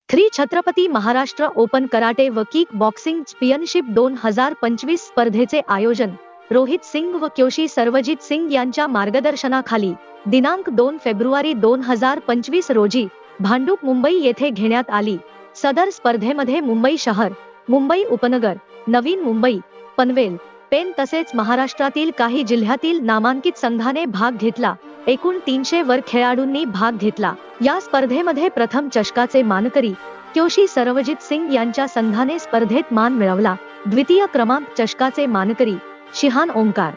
Shri Chhatrapati Maharashtra open karate व kick boxing championship 2025 स्पर्धेचे आयोजन रोहित सिंग व क्योशी सर्वजित सिंग यांच्या मार्गदर्शनाखाली दिनांक 2 फेब्रुवारी 2025 रोजी भांडूप मुंबई येथे घेण्यात आली। सदर स्पर्धेमध्ये मुंबई शहर, मुंबई उपनगर, नवीन मुंबई, पनवेल, पेण तसेच महाराष्ट्रातील काही जिल्ह्यातील नामांकित संघाने भाग घेतला। एकूण 300 वर खेळाडूंनी भाग घेतला। या स्पर्धेमध्ये प्रथम चषकाचे मानकरी क्योशी सर्वजित सिंग यांच्या संघाने स्पर्धेत मान मिळवला। द्वितीय क्रमांक चषकाचे मानकरी शिहान ओंकार,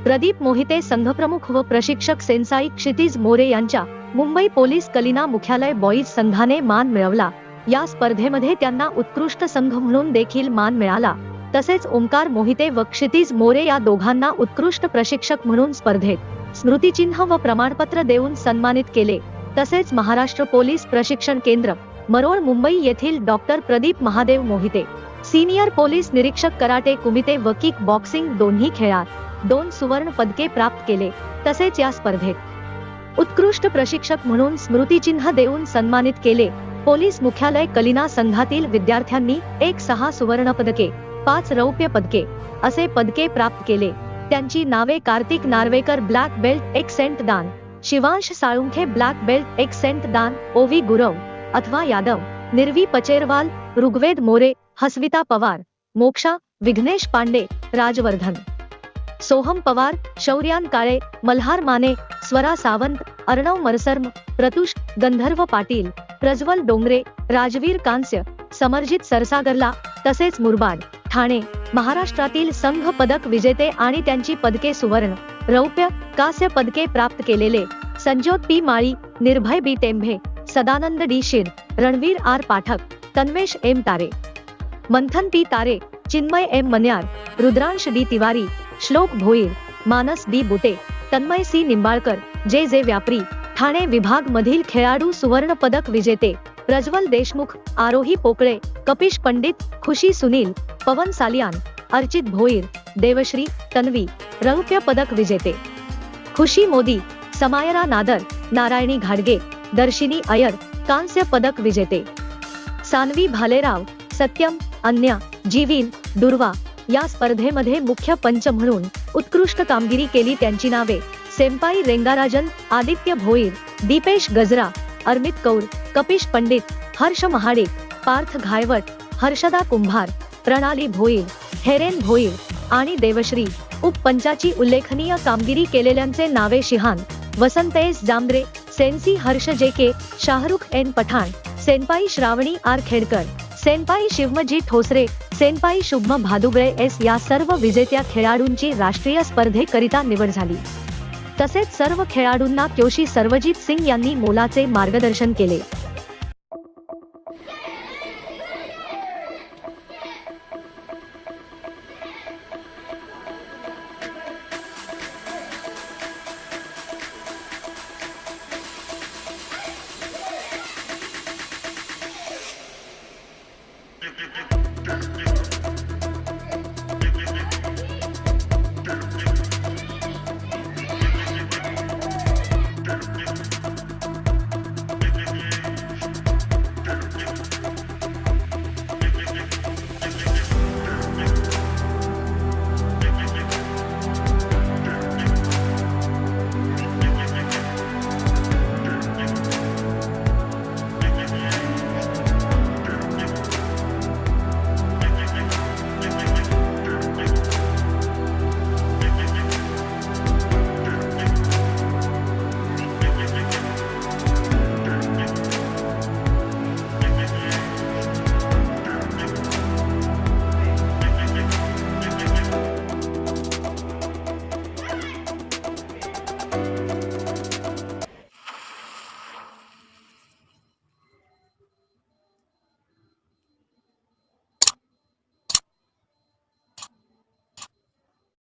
प्रदीप मोहिते संघप्रमुख व प्रशिक्षक सेन्साई क्षितिज मोरे यांच्या मुंबई पोलीस कलिना मुख्यालय बॉईज संघाने मान मिळवला। या स्पर्धेमध्ये त्यांना उत्कृष्ट संघ म्हणून देखील मान मिळाला। तसेच ओंकार मोहिते व क्षितिज मोरे या दोघांना उत्कृष्ट प्रशिक्षक म्हणून स्पर्धेत स्मृतिचिन्ह व प्रमाणपत्र देऊन सन्मानित केले। तसेच महाराष्ट्र पोलीस प्रशिक्षण केंद्र मरोळ मुंबई येथील doctor Pradeep Mahadev Mohite, senior police निरीक्षक कराटे कुमिते व किक बॉक्सिंग दोन्ही खेळात 2 सुवर्ण पदके प्राप्त केले। तसेच या स्पर्धेत उत्कृष्ट प्रशिक्षक म्हणून स्मृतिचिन्ह देऊन सन्मानित केले। पोलीस मुख्यालय कलिना संघातील विद्यार्थ्यांनी 6 सुवर्ण पदके, 5 रौप्य पदके असे पदके प्राप्त केले। त्यांची नावे कार्तिक नार्वेकर ब्लॅक बेल्ट 1 सेंट दान, शिवांश साळुंखे ब्लॅक बेल्ट 1 सेंट दान, ओवी गुरव अथवा यादव, निर्वी पचेरवाल, ऋग्वेद मोरे, हसविता पवार, मोक्षा, विघ्नेश पांडे, राजवर्धन, सोहम पवार, शौर्यान काळे, मल्हार माने, स्वरा सावंत, अर्णव मरसर्म, प्रतुष, गंधर्व पाटील, प्रज्वल डोंगरे, राजवीर कांस्य, समरजित सरसागरला तसेच मुरबाड, ठाणे, महाराष्ट्रातील संघ पदक विजेते आणि त्यांची पदके सुवर्ण, रौप्य, कांस्य पदके प्राप्त केलेले संजोत पी माळी, निर्भय बी टेंभे, सदानंद डी शिर, रणवीर आर पाठक, तन्वेश एम तारे, मंथन पी तारे, चिन्मय एम मन्यार, रुद्रांश डी तिवारी, श्लोक भोईर, मानस डी बुटे, तन्मय सी निंबाळकर, जे जे व्यापरी, ठाणे विभाग मधील खेळाडू सुवर्ण पदक विजेते प्रज्वल देशमुख, आरोही पोकळे, कपिश पंडित, खुशी सुनील, पवन सालियान, अर्चित भोईर, देवश्री, तन्वी, रौप्य पदक विजेते खुशी मोदी, समायरा नादर, नारायणी घाडगे, दर्शिनी अयर, कांस्य पदक विजेते सानवी भालेराव, सत्यम, अन्या, जीवीन, दुर्वा। या स्पर्धेमध्ये मुख्य पंच म्हणून उत्कृष्ट कामगिरी केली त्यांची नावे सेम्पाई रेंगाराजन, आदित्य भोईर, दीपेश गजरा, अरमित कौर, कपिश पंडित, हर्ष महाडिक, पार्थ घायवट, हर्षदा कुंभार, प्रणाली भोईर, हेरेन भोईर आणि देवश्री। उपपंचाची उल्लेखनीय कामगिरी केलेल्यांचे नावे शिहान वसंतेश जांभरे, सेन्सी हर्ष जेके, शाहरुख एन पठाण, सेनपाई श्रावणी आर खेडकर, सेनपाई शिवमजी ठोसरे, सेनपाई शुभम भादुगळे एस या सर्व विजेत्या खेळाडूंची राष्ट्रीय स्पर्धेकरिता निवड झाली। तसेच सर्व खेळाडूंना क्योशी सर्वजित सिंग यांनी मोलाचे मार्गदर्शन केले।